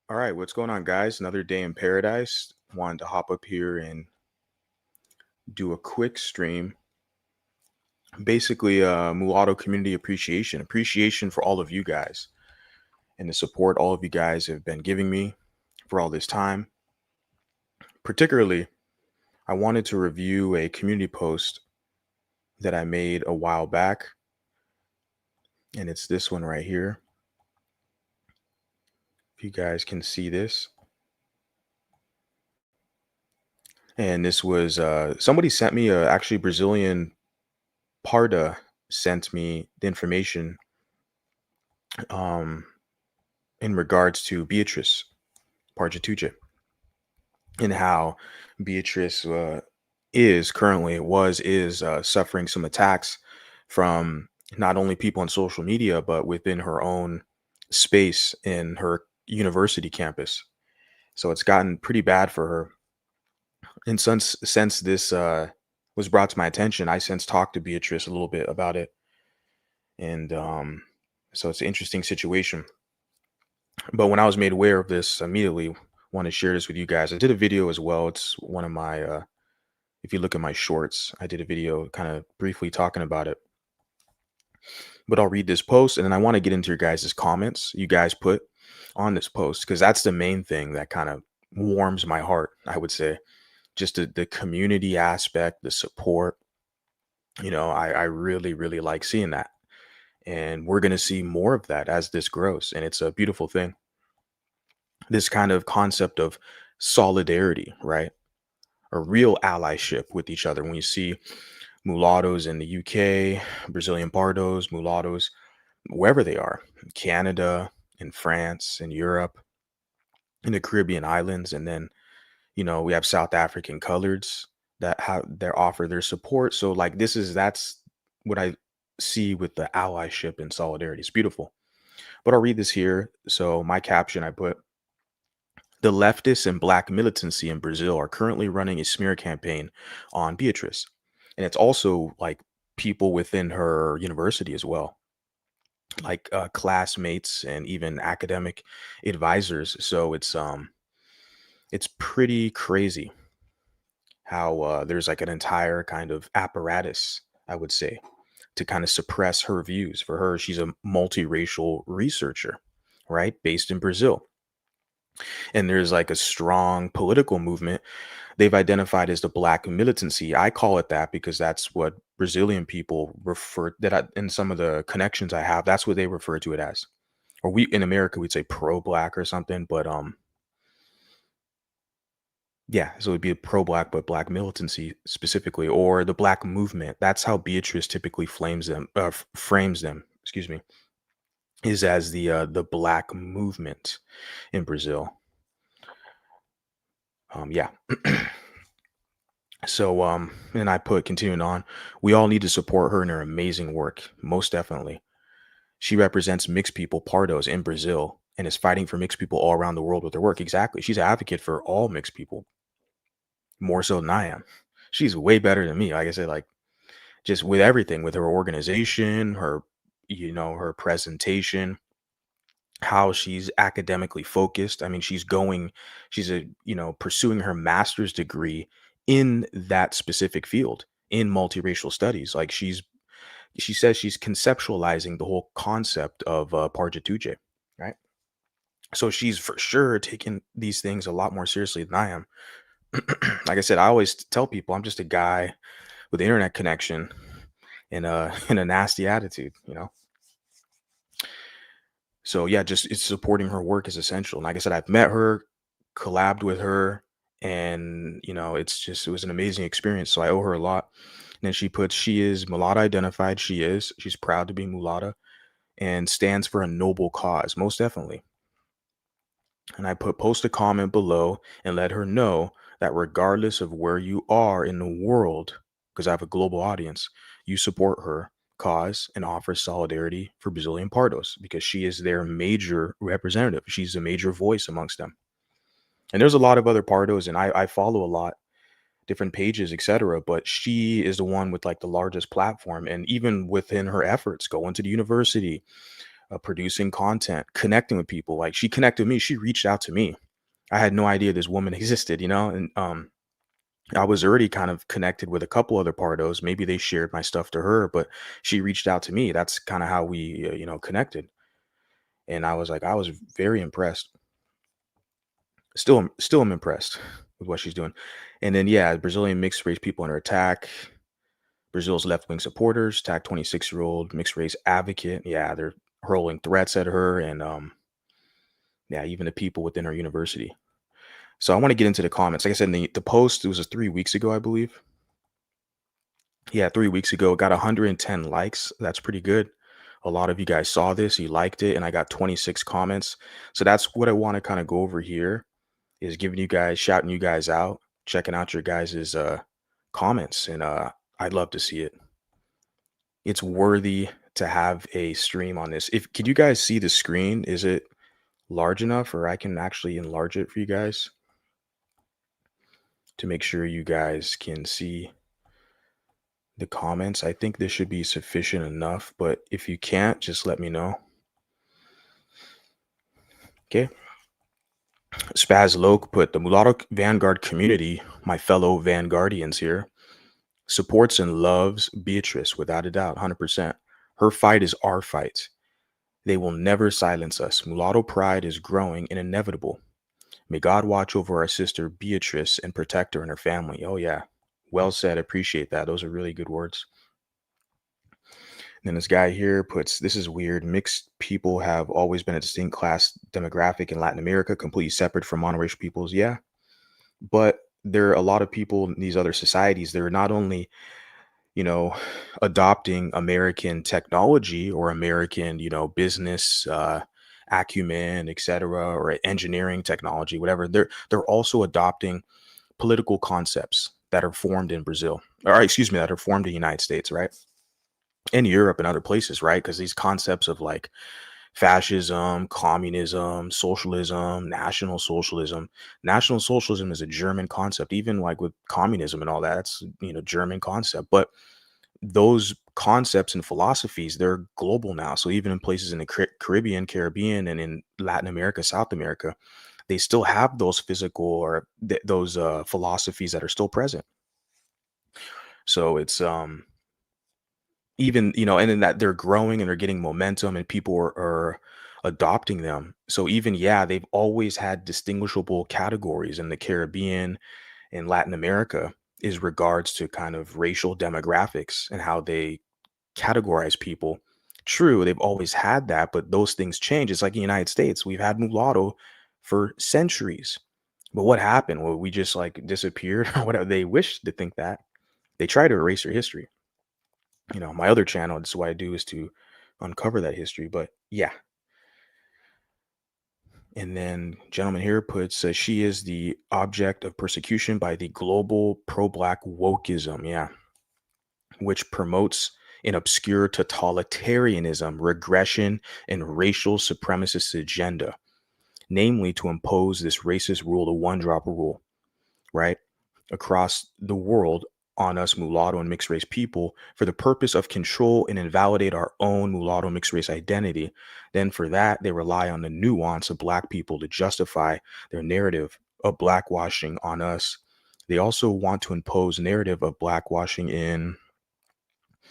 All right, what's going on, guys? Another day in paradise. Wanted to hop up here and do a quick stream. Basically, mulatto community appreciation for all of you guys and the support all of you guys have been giving me for all this time. Particularly, I wanted to review a community post that I made a while back, and it's this one right here. If you guys can see this, and this was somebody sent me actually Brazilian Parda sent me the information um, in regards to Beatrice Parjatuja and how Beatrice is suffering some attacks from not only people on social media but within her own space in her university campus. So it's gotten pretty bad for her. And since this was brought to my attention, I since talked to Beatrice a little bit about it, and so it's an interesting situation. But when I was made aware of this, immediately want to share this with you guys. I did a video as well. It's one of my if you look at my shorts, I did a video kind of briefly talking about it. But I'll read this post and then I want to get into your guys' comments you guys put on this post, because that's the main thing that kind of warms my heart, I would say. Just the community aspect, the support. I really, really like seeing that. And we're going to see more of that as this grows. And it's a beautiful thing. This kind of concept of solidarity, right? A real allyship with each other. When you see mulattoes in the UK, Brazilian pardos, mulattoes, wherever they are, Canada, in France, in Europe, in the Caribbean islands, and then we have South African coloreds that have their offer their support. So like that's what I see with the allyship and solidarity. It's beautiful. But I'll read this here. So my caption I put: the leftists and black militancy in Brazil are currently running a smear campaign on Beatrice. And it's also like people within her university as well, like classmates and even academic advisors. So it's pretty crazy how there's like an entire kind of apparatus, I would say, to kind of suppress her views. For her, she's a multiracial researcher, right? Based in Brazil. And there's like a strong political movement they've identified as the black militancy. I call it that because that's what Brazilian people refer in some of the connections I have, that's what they refer to it as. Or we in America we'd say pro-black or something, but yeah, so it'd be a pro-black but black militancy specifically, or the black movement. That's how Beatrice typically frames them, excuse me, is as the black movement in Brazil. Yeah. So, and I put, continuing on, we all need to support her in her amazing work. Most definitely. She represents mixed people, Pardos, in Brazil, and is fighting for mixed people all around the world with her work. Exactly. She's an advocate for all mixed people, more so than I am. She's way better than me. Like I said, like just with everything, with her organization, her presentation, how she's academically focused. I mean, she's pursuing her master's degree in that specific field in multiracial studies. Like she says she's conceptualizing the whole concept of Parjatuje, right? So she's for sure taking these things a lot more seriously than I am. Like I said, I always tell people I'm just a guy with an internet connection and and a nasty attitude. So yeah, just it's supporting her work is essential. And like I said, I've met her, collabed with her, and it was an amazing experience. So I owe her a lot. And then she puts, she is mulatto identified. She's proud to be mulatto and stands for a noble cause, most definitely. And I put, post a comment below and let her know that regardless of where you are in the world, because I have a global audience, you support her cause and offer solidarity for Brazilian Pardos because she is their major representative. She's a major voice amongst them. And there's a lot of other Pardos, and I follow a lot, different pages, etc. But she is the one with like the largest platform, and even within her efforts, going to the university, producing content, connecting with people. Like she connected with me. She reached out to me. I had no idea this woman existed, and I was already kind of connected with a couple other pardos. Maybe they shared my stuff to her, but she reached out to me. That's kind of how we, connected. And I was very impressed. Still am impressed with what she's doing. And then, yeah, Brazilian mixed race people under attack. Brazil's left wing supporters attack 26-year-old mixed race advocate. Yeah, they're hurling threats at her, and yeah, even the people within her university. So I want to get into the comments. Like I said, in the post, it was 3 weeks ago, I believe. Yeah, 3 weeks ago, it got 110 likes. That's pretty good. A lot of you guys saw this, you liked it, and I got 26 comments. So that's what I want to kind of go over here, is giving you guys, shouting you guys out, checking out your guys' comments, and I'd love to see it. It's worthy to have a stream on this. If Could you guys see the screen? Is it large enough, or I can actually enlarge it for you guys to make sure you guys can see the comments? I think this should be sufficient enough, but if you can't, just let me know. Okay. Spaz Loke put, the Mulatto Vanguard community, my fellow Vanguardians here, supports and loves Beatrice without a doubt, 100%. Her fight is our fight. They will never silence us. Mulatto pride is growing and inevitable. May God watch over our sister Beatrice and protect her and her family. Oh, yeah. Well said. Appreciate that. Those are really good words. And then this guy here puts, this is weird. Mixed people have always been a distinct class demographic in Latin America, completely separate from monoracial peoples. Yeah. But there are a lot of people in these other societies. They're not only, adopting American technology or American, business acumen, etc., or engineering technology, whatever. They're also adopting political concepts that are formed in Brazil, or excuse me, that are formed in the United States, right? In Europe and other places, right? Because these concepts of like fascism, communism, socialism, national socialism is a German concept. Even like with communism and all that, it's German concept. But those concepts and philosophies, they're global now. So even in places in the Caribbean, and in Latin America, South America, they still have those physical or those philosophies that are still present. So it's even, and then that they're growing and they're getting momentum, and people are adopting them. So even, yeah, they've always had distinguishable categories in the Caribbean and Latin America, is regards to kind of racial demographics and how they categorize people. True, they've always had that, but those things change. It's like in the United States, we've had mulatto for centuries. But what happened? Well, we just like disappeared or whatever. They wish to think that. They try to erase your history. My other channel, that's what I do, is to uncover that history. But yeah. And then gentleman here puts, she is the object of persecution by the global pro-black wokeism. Yeah. Which promotes an obscure totalitarianism, regression, and racial supremacist agenda, namely to impose this racist rule, the one drop rule, right, across the world on us mulatto and mixed race people, for the purpose of control and invalidate our own mulatto mixed race identity. Then for that, they rely on the nuance of black people to justify their narrative of blackwashing on us. They also want to impose narrative of blackwashing in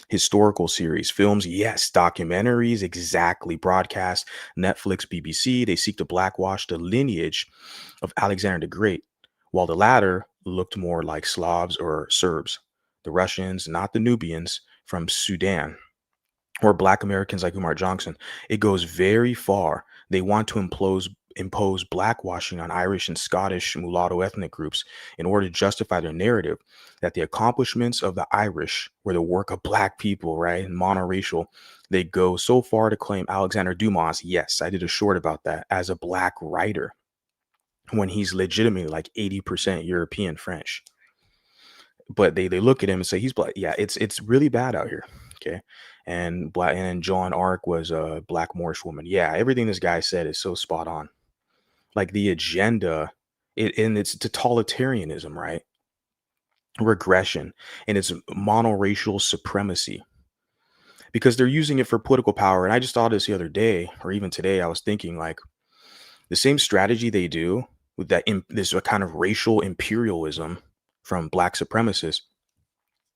historical series, films, yes, documentaries, exactly, broadcast, Netflix, BBC. They seek to blackwash the lineage of Alexander the Great, while the latter looked more like Slavs or Serbs, the Russians, not the Nubians from Sudan, or Black Americans like Umar Johnson. It goes very far. They want to impose blackwashing on Irish and Scottish mulatto ethnic groups in order to justify their narrative that the accomplishments of the Irish were the work of black people, right? And monoracial. They go so far to claim Alexander Dumas, yes, I did a short about that, as a black writer, when he's legitimately like 80% European French. But they look at him and say he's black. Yeah, it's really bad out here. Okay. And Joan Arc was a black Moorish woman. Yeah, everything this guy said is so spot on. Like the agenda, and it's totalitarianism, right? Regression, and it's monoracial supremacy. because they're using it for political power. And I just thought this the other day, or even today, I was thinking like the same strategy they do with this kind of racial imperialism from black supremacists.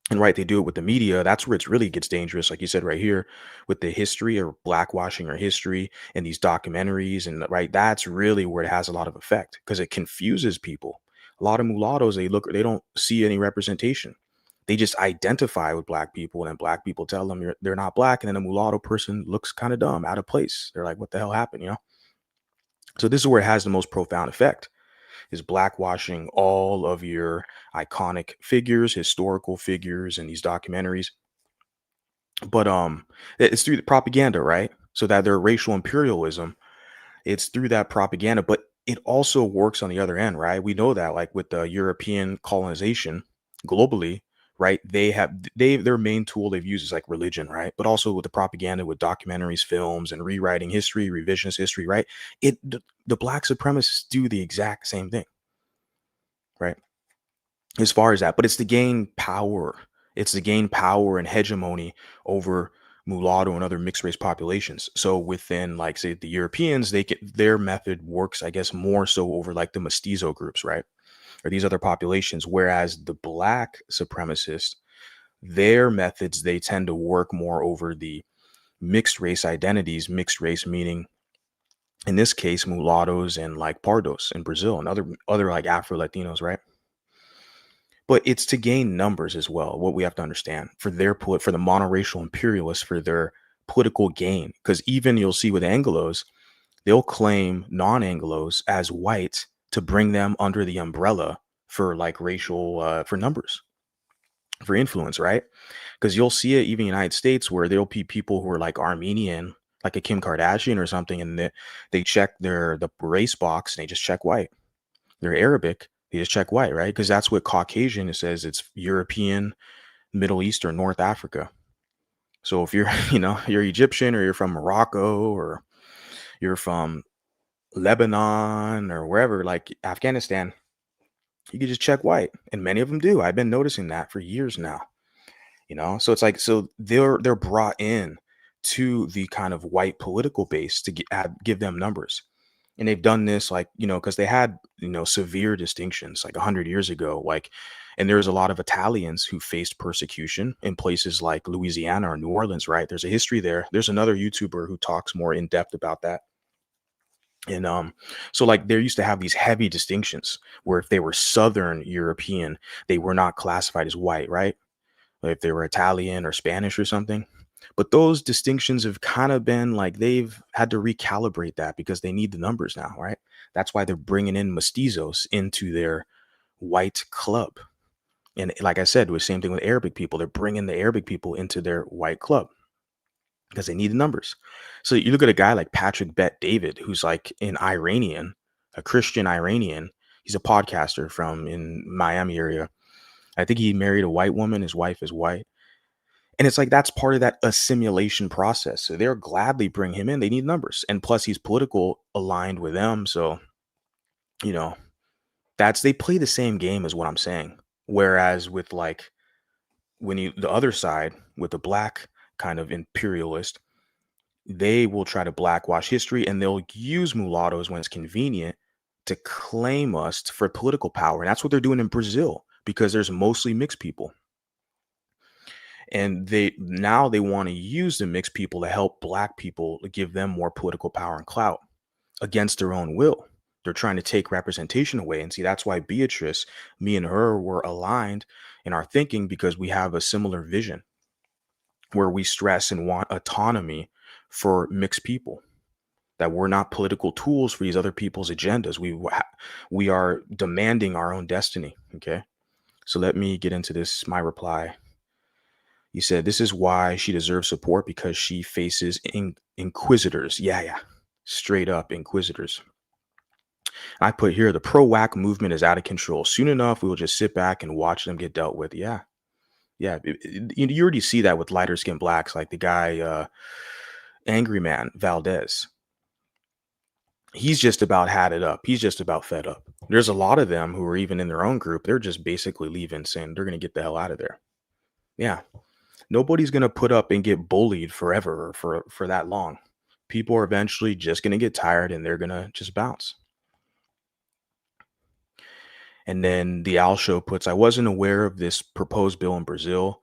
And right, they do it with the media. That's where it really gets dangerous, like you said right here, with the history or blackwashing our history and these documentaries. And right, that's really where it has a lot of effect because it confuses people. A lot of mulattoes, they don't see any representation. They just identify with black people, and then black people tell them they're not black, and then a mulatto person looks kind of dumb, out of place. They're like, "What the hell happened?" So this is where it has the most profound effect is blackwashing all of your iconic figures, historical figures, and these documentaries. But it's through the propaganda, right? So that their racial imperialism, it's through that propaganda, but it also works on the other end, right? We know that, like with the European colonization globally, right? Their main tool they've used is like religion, right? But also with the propaganda, with documentaries, films, and rewriting history, revisionist history, right? The black supremacists do the exact same thing, right? As far as that, but it's to gain power. It's to gain power and hegemony over mulatto and other mixed race populations. So within, like, say, the Europeans, their method works, I guess, more so over like the mestizo groups, right? Or these other populations. Whereas the black supremacists, their methods, they tend to work more over the mixed race identities, mixed race meaning in this case mulattoes and like pardos in Brazil and other like Afro Latinos, right? But it's to gain numbers as well. What we have to understand for for the monoracial imperialists for their political gain, because even you'll see with Anglos, they'll claim non-Anglos as white to bring them under the umbrella for like racial for numbers for influence, right? Because you'll see it even in the United States where there'll be people who are like Armenian, like a Kim Kardashian or something, and they check the race box and they just check white. They're Arabic, they just check white, right? Because that's what Caucasian, it says it's European, Middle Eastern, North Africa. So if you're, you're Egyptian or you're from Morocco or you're from Lebanon or wherever, like Afghanistan, you can just check white. And many of them do. I've been noticing that for years now. So it's like, so they're brought in to the kind of white political base to give them numbers. And they've done this like, because they had, severe distinctions like 100 years ago, like, and there's a lot of Italians who faced persecution in places like Louisiana or New Orleans, right? There's a history there. There's another YouTuber who talks more in depth about that. And so like they used to have these heavy distinctions where if they were Southern European, they were not classified as white, right? If they were Italian or Spanish or something. But those distinctions have kind of been like they've had to recalibrate that because they need the numbers now, right? That's why they're bringing in mestizos into their white club. And like I said, it was the same thing with Arabic people. They're bringing the Arabic people into their white club because they need the numbers. So you look at a guy like Patrick Bet David, who's like an Iranian, a Christian Iranian. He's a podcaster from in Miami area. I think he married a white woman. His wife is white. And it's like that's part of that assimilation process. So they'll gladly bring him in. They need numbers. And plus he's political aligned with them. So, you know, they play the same game as what I'm saying. Whereas with like the other side with the black kind of imperialist, they will try to blackwash history and they'll use mulattoes when it's convenient to claim us for political power. And that's what they're doing in Brazil because there's mostly mixed people. And they want to use the mixed people to help black people to give them more political power and clout against their own will. They're trying to take representation away. And see, that's why Beatrice, me and her were aligned in our thinking because we have a similar vision where we stress and want autonomy for mixed people, that we're not political tools for these other people's agendas. We are demanding our own destiny. Okay. So let me get into this. My reply. You said this is why she deserves support because she faces inquisitors. Yeah. Straight up inquisitors. I put here the pro-whack movement is out of control. Soon enough, we will just sit back and watch them get dealt with. Yeah. You already see that with lighter skinned blacks, like the guy, Angry Man Valdez. He's just about had it up. He's just about fed up. There's a lot of them who are even in their own group. They're just basically leaving, saying they're going to get the hell out of there. Yeah. Nobody's gonna put up and get bullied forever or for that long. People are eventually just gonna get tired and they're gonna just bounce. And then the Owl Show puts, I wasn't aware of this proposed bill in Brazil,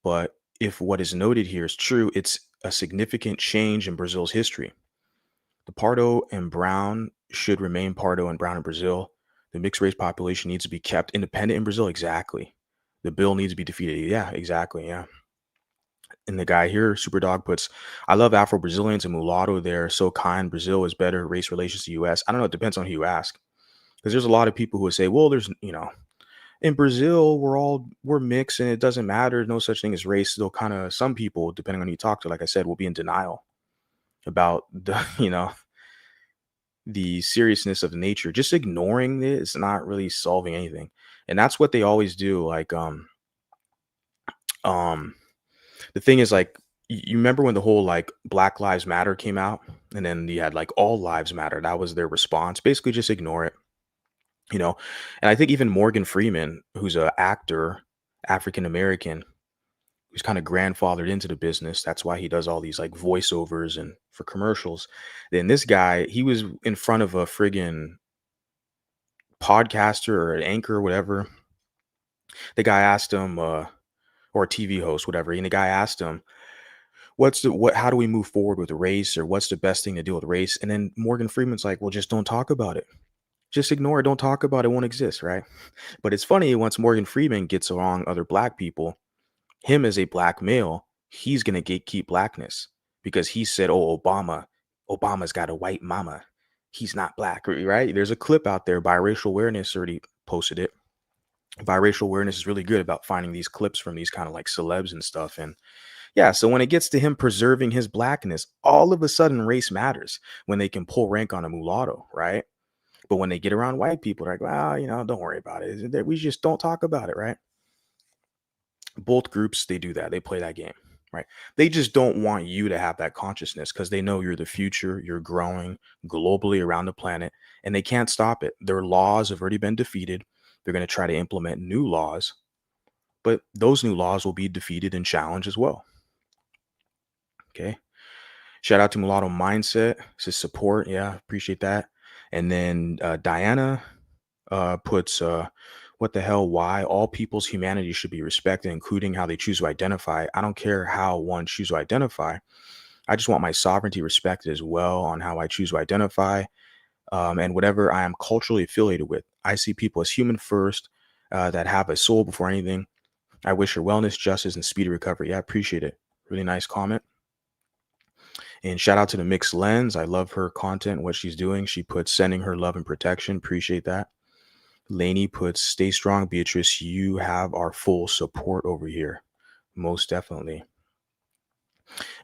but if what is noted here is true, it's a significant change in Brazil's history. The Pardo and Brown should remain Pardo and Brown in Brazil. The mixed race population needs to be kept independent in Brazil. Exactly. The bill needs to be defeated. Yeah, exactly. Yeah. And the guy here, Superdog, puts, I love Afro Brazilians and Mulatto. They're so kind. Brazil is better race relations to US. I don't know. It depends on who you ask. Because there's a lot of people who would say, well, in Brazil, we're mixed and it doesn't matter. No such thing as race. They'll kind of, some people, depending on who you talk to, like I said, will be in denial about the, the seriousness of nature. Just ignoring it is not really solving anything. And that's what they always do. Like, um, the thing is, like, you remember when the whole like Black Lives Matter came out, and then you had like All Lives Matter. That was their response. Basically, just ignore it, you know. And I think even Morgan Freeman, who's a actor, African American, who's kind of grandfathered into the business. That's why he does all these like voiceovers and for commercials. Then this guy, he was in front of a friggin' podcaster or an anchor or whatever. The guy asked him, or a TV host, whatever. And the guy asked him, how do we move forward with the race, or what's the best thing to do with race? And then Morgan Freeman's like, well, just don't talk about it. Just ignore it. Don't talk about it. It won't exist. Right. But it's funny, once Morgan Freeman gets along other black people, him as a black male, he's going to gatekeep blackness because he said, oh, Obama's got a white mama. He's not black. Right. There's a clip out there. Biracial Awareness already posted it. Biracial Awareness is really good about finding these clips from these kind of like celebs and stuff. And yeah, so when it gets to him preserving his blackness, all of a sudden race matters when they can pull rank on a mulatto, right? But when they get around white people, they're like, well, don't worry about it. We just don't talk about it, right? Both groups, they do that. They play that game, right? They just don't want you to have that consciousness because they know you're the future. You're growing globally around the planet, and they can't stop it. Their laws have already been defeated. They're going to try to implement new laws, but those new laws will be defeated and challenged as well. Okay. Shout out to Mulatto Mindset. Says support. Yeah, appreciate that. And then Diana puts, what the hell, why all people's humanity should be respected, including how they choose to identify. I don't care how one chooses to identify. I just want my sovereignty respected as well on how I choose to identify, and whatever I am culturally affiliated with. I see people as human first, that have a soul before anything. I wish her wellness, justice, and speedy recovery. Yeah, I appreciate it. Really nice comment. And shout out to the Mixed Lens. I love her content, what she's doing. She puts sending her love and protection. Appreciate that. Lainey puts stay strong, Beatrice. You have our full support over here. Most definitely.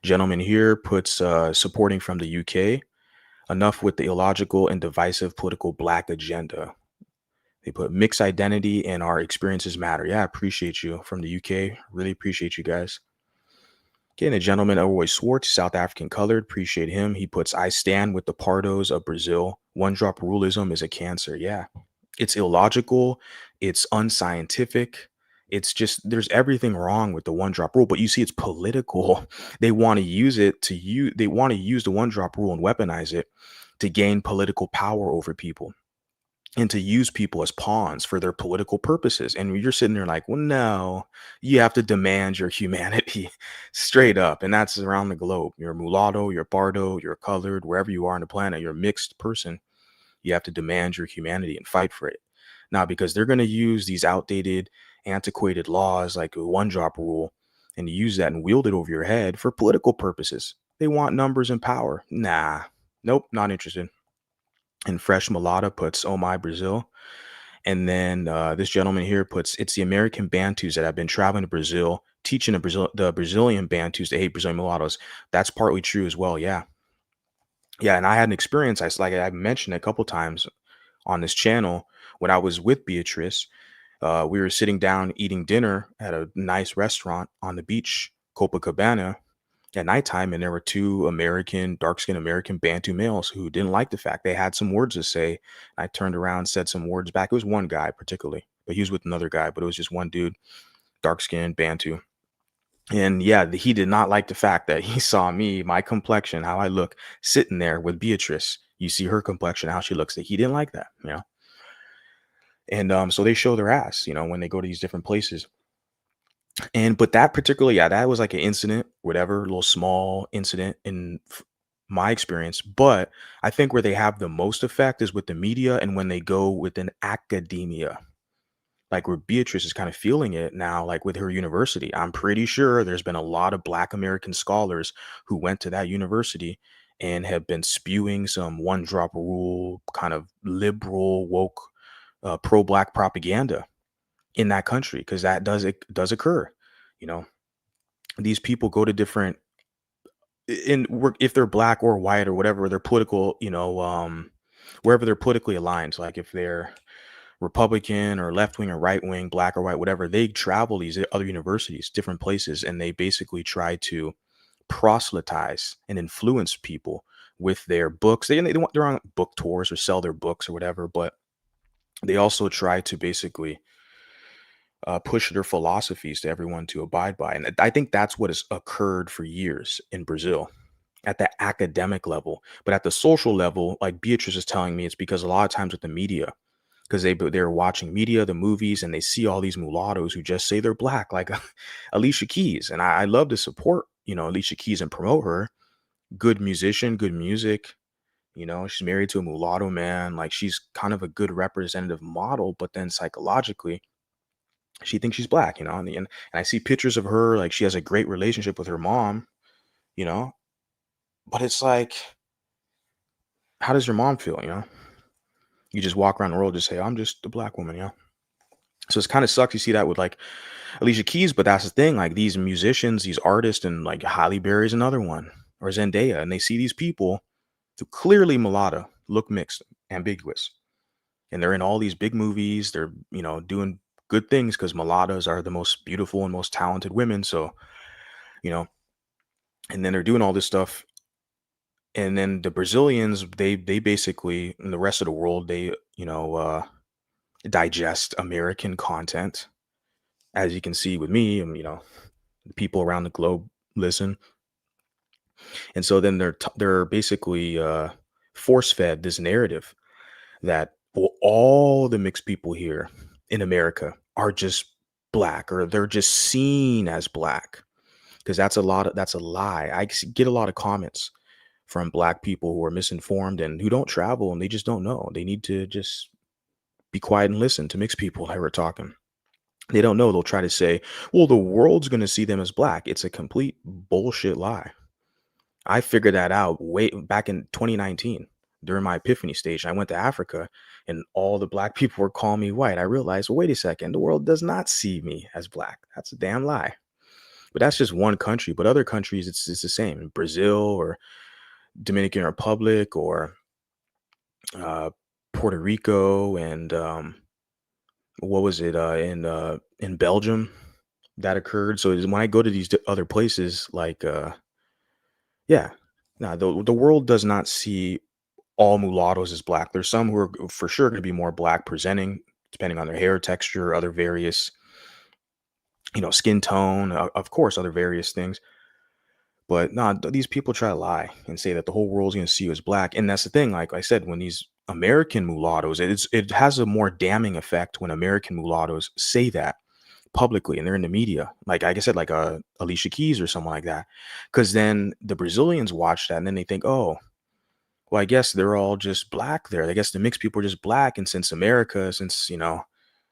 Gentleman here puts supporting from the UK. Enough with the illogical and divisive political black agenda. They put mixed identity and our experiences matter. Yeah, I appreciate you from the UK. Really appreciate you guys. Okay, and a gentleman, Elroy Swartz, South African colored. Appreciate him. He puts, I stand with the Pardos of Brazil. One drop rulism is a cancer. Yeah. It's illogical. It's unscientific. It's just, there's everything wrong with the one drop rule, but you see, it's political. They want to use it to use, they want to use the one drop rule and weaponize it to gain political power over people and to use people as pawns for their political purposes. And you're sitting there like, well, no, you have to demand your humanity straight up. And that's around the globe. You're a mulatto, you're Bardo, you're colored, wherever you are on the planet, you're a mixed person. You have to demand your humanity and fight for it. Now, because they're going to use these outdated, antiquated laws like a one drop rule and use that and wield it over your head for political purposes. They want numbers and power. Nah, nope, not interested. And Fresh Mulatto puts, oh my, Brazil. And then this gentleman here puts, it's the American Bantus that have been traveling to Brazil, teaching the Brazilian Bantus to hate Brazilian mulattoes. That's partly true as well. Yeah. Yeah. And I had an experience, like I mentioned a couple times on this channel, when I was with Beatrice. We were sitting down eating dinner at a nice restaurant on the beach, Copacabana, at nighttime, and there were two dark-skinned American Bantu males who didn't like the fact they had some words to say. I turned around, said some words back. It was one guy particularly, but he was with another guy, but it was just one dude, dark-skinned Bantu. And yeah, he did not like the fact that he saw me, my complexion, how I look, sitting there with Beatrice. You see her complexion, how she looks. That he didn't like that, And so they show their ass, when they go to these different places. And but that particular, yeah, that was like an incident, whatever, little small incident in my experience. But I think where they have the most effect is with the media and when they go within academia, like where Beatrice is kind of feeling it now, like with her university. I'm pretty sure there's been a lot of Black American scholars who went to that university and have been spewing some one drop rule kind of liberal, woke, pro Black propaganda in that country because it does occur. You know, these people go to different if they're Black or white or whatever their political, wherever they're politically aligned. Like if they're Republican or left wing or right wing, Black or white, whatever, they travel these other universities, different places, and they basically try to proselytize and influence people with their books. They're on book tours or sell their books or whatever, but they also try to basically push their philosophies to everyone to abide by. And I think that's what has occurred for years in Brazil at the academic level. But at the social level, like Beatrice is telling me, it's because a lot of times with the media, because they're watching media, the movies, and they see all these mulattoes who just say they're Black, like Alicia Keys. And I love to support, Alicia Keys and promote her. Good musician, good music. She's married to a mulatto man. Like she's kind of a good representative model, but then psychologically, she thinks she's Black, and I see pictures of her, like she has a great relationship with her mom, you know, but it's like, how does your mom feel, You just walk around the world, just say, I'm just a Black woman, So it's kind of sucks. You see that with like Alicia Keys, but that's the thing. Like these musicians, these artists, and like Halle Berry's another one, or Zendaya, and they see these people who clearly mulatto, look mixed, ambiguous, and they're in all these big movies. They're doing good things because mulattoes are the most beautiful and most talented women. So you know, and then they're doing all this stuff, and then the Brazilians, they basically, in the rest of the world, they digest American content, as you can see with me, and the people around the globe listen. And so then they're basically force fed this narrative that, well, all the mixed people here in America are just Black, or they're just seen as Black, because that's a lie. Get a lot of comments from Black people who are misinformed and who don't travel, and they just don't know. They need to just be quiet and listen to mixed people who are talking. They don't know. They'll try to say, well, the world's going to see them as Black. It's a complete bullshit lie. I figured that out way back in 2019 during my epiphany stage. I went to Africa and all the Black people were calling me white. I realized, well, wait a second, the world does not see me as Black. That's a damn lie. But that's just one country. But other countries, it's the same. Brazil or Dominican Republic or uh, Puerto Rico, and what was it in Belgium that occurred. So when I go to these other places, like yeah, no, the world does not see all mulattoes as Black. There's some who are for sure going to be more Black presenting, depending on their hair texture, other various, skin tone, of course, other various things. But no, these people try to lie and say that the whole world's going to see you as Black. And that's the thing. Like I said, when these American mulattoes, it has a more damning effect when American mulattoes say that publicly and they're in the media. Like I said, like Alicia Keys or someone like that. Because then the Brazilians watch that and then they think, oh, well, I guess they're all just Black there. I guess the mixed people are just Black. And since America, since,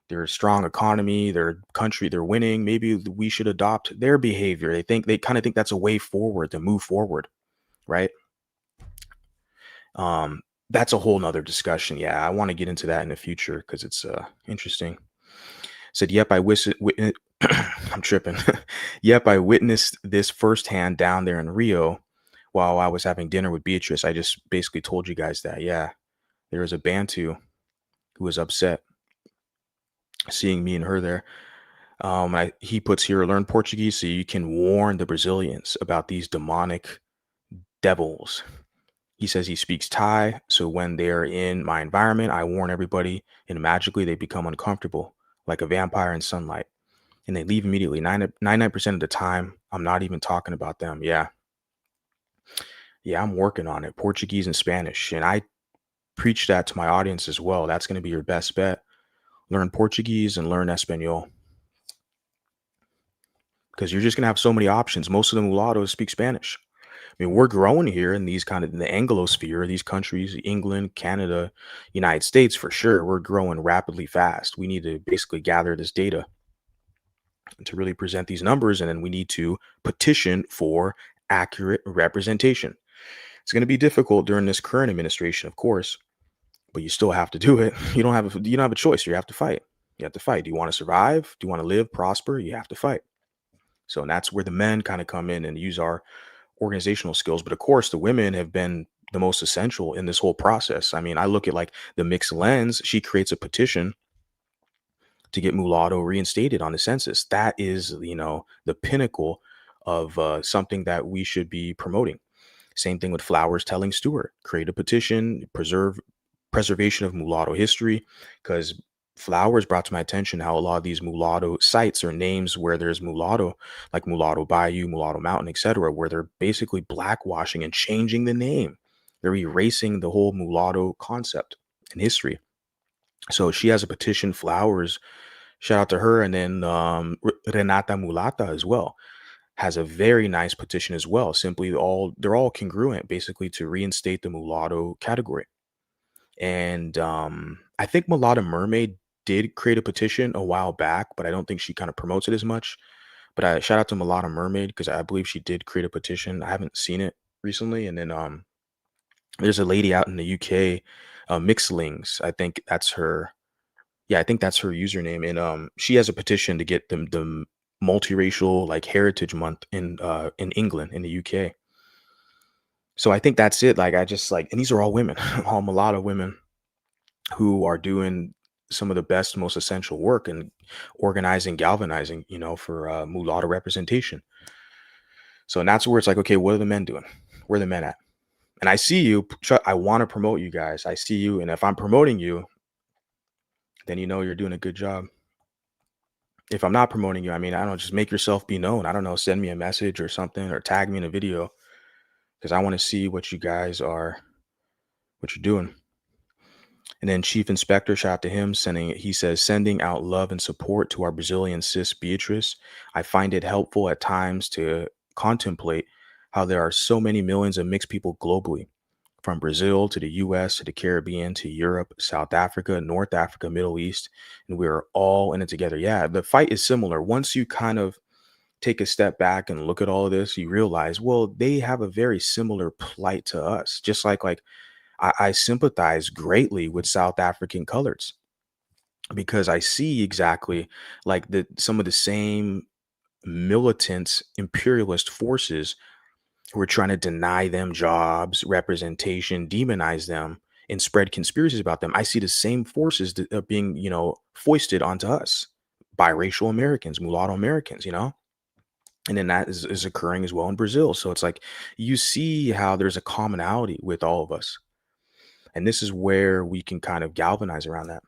their strong economy, their country, they're winning, maybe we should adopt their behavior. They kind of think that's a way forward to move forward, right? Um, that's a whole nother discussion. Yeah, I want to get into that in the future because it's interesting. Said, yep, I'm tripping. Yep, I witnessed this firsthand down there in Rio while I was having dinner with Beatrice. I just basically told you guys that. Yeah, there was a Bantu who was upset seeing me and her there. He puts here, learn Portuguese so you can warn the Brazilians about these demonic devils. He says he speaks Thai, so when they're in my environment, I warn everybody, and magically they become uncomfortable, like a vampire in sunlight, and they leave immediately. 99% of the time, I'm not even talking about them. Yeah. Yeah, I'm working on it. Portuguese and Spanish. And I preach that to my audience as well. That's going to be your best bet. Learn Portuguese and learn Espanol because you're just going to have so many options. Most of the mulattoes speak Spanish. I mean, we're growing here in these kind of in the Anglosphere, these countries, England, Canada, United States for sure. We're growing rapidly fast. We need to basically gather this data to really present these numbers, and then we need to petition for accurate representation. It's going to be difficult during this current administration, of course, but you still have to do it. You don't have a choice. You have to fight. You have to fight. Do you want to survive? Do you want to live, prosper? You have to fight. So and that's where the men kind of come in and use our organizational skills. But of course, the women have been the most essential in this whole process. I mean, I look at like the mixed lens. She creates a petition to get mulatto reinstated on the census. That is, the pinnacle of something that we should be promoting. Same thing with Flowers telling Stewart, create a petition, preservation of mulatto history, because Flowers brought to my attention how a lot of these mulatto sites or names where there's mulatto, like Mulatto Bayou, Mulatto Mountain, etc., where they're basically blackwashing and changing the name. They're erasing the whole mulatto concept and history. So she has a petition, Flowers, shout out to her, and then Renata Mulata as well has a very nice petition as well. Simply they're all congruent basically to reinstate the mulatto category. And I think Mulatto Mermaid did create a petition a while back, but I don't think she kind of promotes it as much. But I shout out to Mulatto Mermaid because I believe she did create a petition. I haven't seen it recently. And then there's a lady out in the UK, Mixlings. I think that's her. Yeah, I think that's her username. And she has a petition to get the multiracial like heritage month in England, in the UK. So I think that's it. Like I just like, and these are all women, all mulatto women who are doing some of the best, most essential work and organizing, galvanizing, for mulatto representation. So and that's where it's like, okay, what are the men doing? Where are the men at? And I see you. I want to promote you guys. I see you, and if I'm promoting you, then you're doing a good job. If I'm not promoting you, I mean, I don't know, just make yourself be known. I don't know, send me a message or something, or tag me in a video because I want to see what you're doing. And then Chief Inspector, shout out to him, he says, sending out love and support to our Brazilian sis Beatrice. I find it helpful at times to contemplate how there are so many millions of mixed people globally, from Brazil to the US to the Caribbean to Europe, South Africa, North Africa, Middle East, and we're all in it together. Yeah, the fight is similar. Once you kind of take a step back and look at all of this, you realize, well, they have a very similar plight to us. Just like I sympathize greatly with South African coloreds because I see exactly like some of the same militant imperialist forces who are trying to deny them jobs, representation, demonize them, and spread conspiracies about them. I see the same forces that are being, foisted onto us, biracial Americans, mulatto Americans. And then that is occurring as well in Brazil. So it's like you see how there's a commonality with all of us. And this is where we can kind of galvanize around that.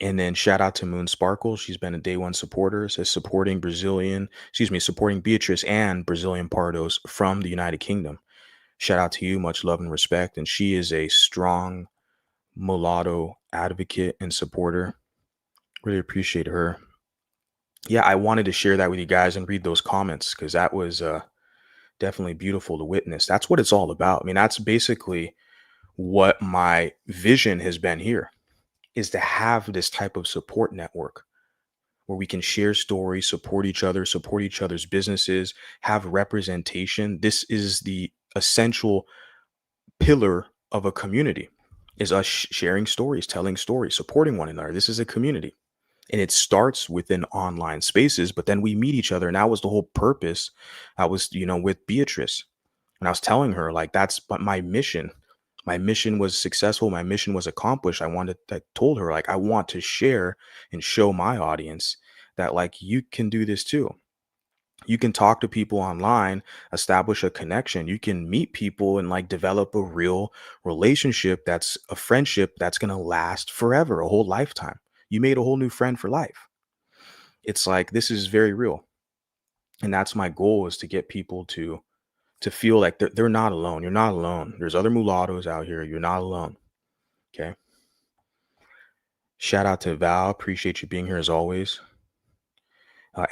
And then shout out to Moon Sparkle. She's been a day one supporter. Says supporting Beatrice and Brazilian Pardos from the United Kingdom. Shout out to you. Much love and respect. And she is a strong mulatto advocate and supporter. Really appreciate her. Yeah, I wanted to share that with you guys and read those comments because that was definitely beautiful to witness. That's what it's all about. I mean, that's basically what my vision has been here, is to have this type of support network where we can share stories, support each other, support each other's businesses, have representation. This is the essential pillar of a community, is us sharing stories, telling stories, supporting one another. This is a community. And it starts within online spaces, but then we meet each other. And that was the whole purpose. I was, with Beatrice. And I was telling her, like, that's but my mission. My mission was successful. My mission was accomplished. I told her, like, I want to share and show my audience that, like, you can do this too. You can talk to people online, establish a connection. You can meet people and like develop a real relationship that's a friendship that's going to last forever, a whole lifetime. You made a whole new friend for life. It's like, this is very real. And that's my goal, is to get people to feel like they're not alone. You're not alone. There's other mulattoes out here. You're not alone. Okay. Shout out to Val. Appreciate you being here as always.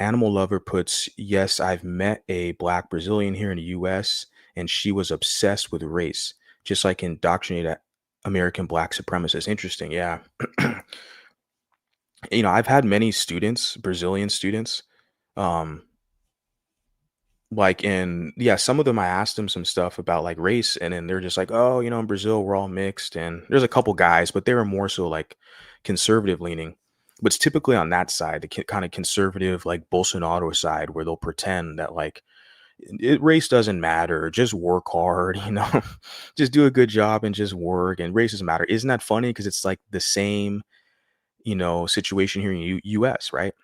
Animal Lover puts, yes, I've met a black Brazilian here in the US, and she was obsessed with race, just like indoctrinated American black supremacists. Interesting. Yeah. I've had many students, Brazilian students, um, like, and yeah, some of them I asked them some stuff about like race, and then they're just like, oh, in Brazil we're all mixed, and there's a couple guys, but they were more so like conservative leaning. But it's typically on that side, the kind of conservative, like Bolsonaro side, where they'll pretend that like race doesn't matter, just work hard, just do a good job and just work, and race doesn't matter. Isn't that funny? Because it's like the same, situation here in US, right?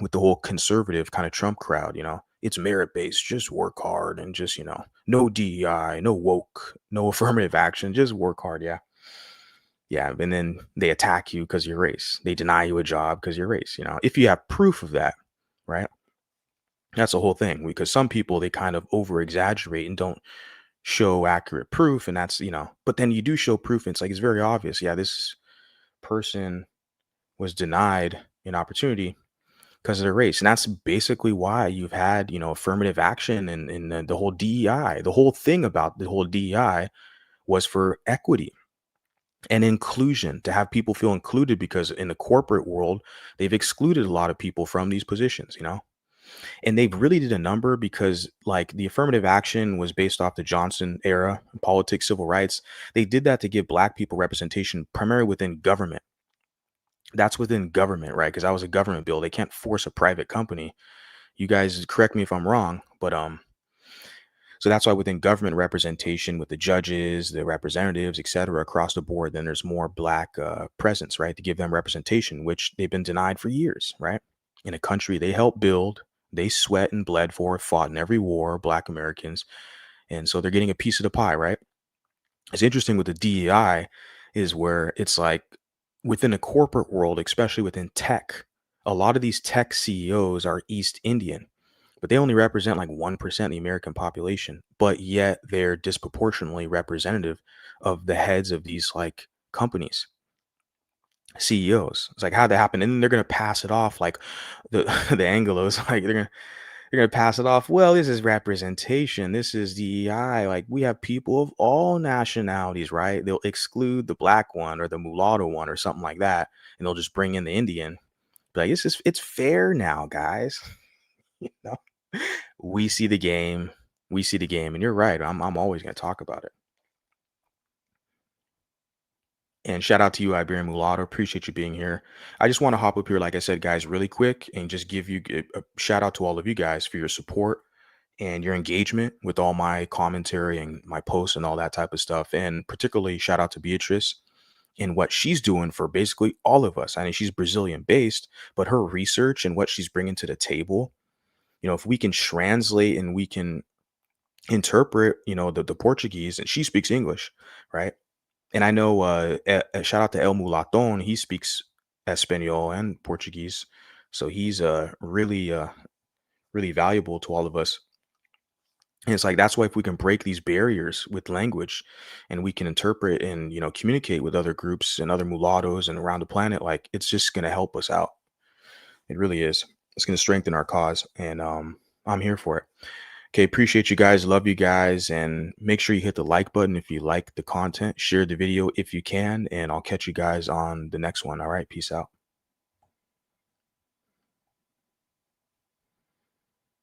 With the whole conservative kind of Trump crowd, it's merit based, just work hard, and just, no DEI, no woke, no affirmative action, just work hard. Yeah. Yeah. And then they attack you because your race. They deny you a job because your race, if you have proof of that, right? That's the whole thing, because some people, they kind of over exaggerate and don't show accurate proof. And that's, but then you do show proof, and it's like, it's very obvious. Yeah, this person was denied an opportunity because of their race. And that's basically why you've had, affirmative action, and the whole DEI. The whole thing about the whole DEI was for equity and inclusion, to have people feel included, because in the corporate world, they've excluded a lot of people from these positions, and they really did a number, because like the affirmative action was based off the Johnson era, politics, civil rights. They did that to give black people representation primarily within government. That's within government, right? Because that was a government bill. They can't force a private company. You guys correct me if I'm wrong, but so that's why within government representation, with the judges, the representatives, et cetera, across the board, then there's more black presence, right, to give them representation, which they've been denied for years, right? In a country they helped build, they sweat and bled for, fought in every war, black Americans, and so they're getting a piece of the pie, right? It's interesting with the DEI, is where it's like within the corporate world, especially within tech, a lot of these tech CEOs are East Indian, but they only represent like 1% of the American population, but yet they're disproportionately representative of the heads of these like companies, CEOs. It's like, how'd that happen? And then they're gonna pass it off like the the Anglos, like they're gonna pass it off. Well, this is representation. This is DEI. Like, we have people of all nationalities, right? They'll exclude the black one or the mulatto one or something like that, and they'll just bring in the Indian. But like, it's fair now, guys. You know, we see the game. We see the game, and you're right. I'm always gonna talk about it. And shout out to you, Iberian Mulatto. Appreciate you being here. I just want to hop up here, like I said, guys, really quick, and just give you a shout out to all of you guys for your support and your engagement with all my commentary and my posts and all that type of stuff. And particularly shout out to Beatrice and what she's doing for basically all of us. I mean, she's Brazilian based, but her research and what she's bringing to the table, if we can translate and we can interpret, the Portuguese, and she speaks English, right? And I know, shout out to El Mulaton. He speaks Espanol and Portuguese, so he's really valuable to all of us. And it's like, that's why if we can break these barriers with language, and we can interpret and communicate with other groups and other mulattoes and around the planet, like, it's just gonna help us out. It really is. It's gonna strengthen our cause, and I'm here for it. Okay, appreciate you guys. Love you guys. And make sure you hit the like button if you like the content. Share the video if you can. And I'll catch you guys on the next one. All right. Peace out.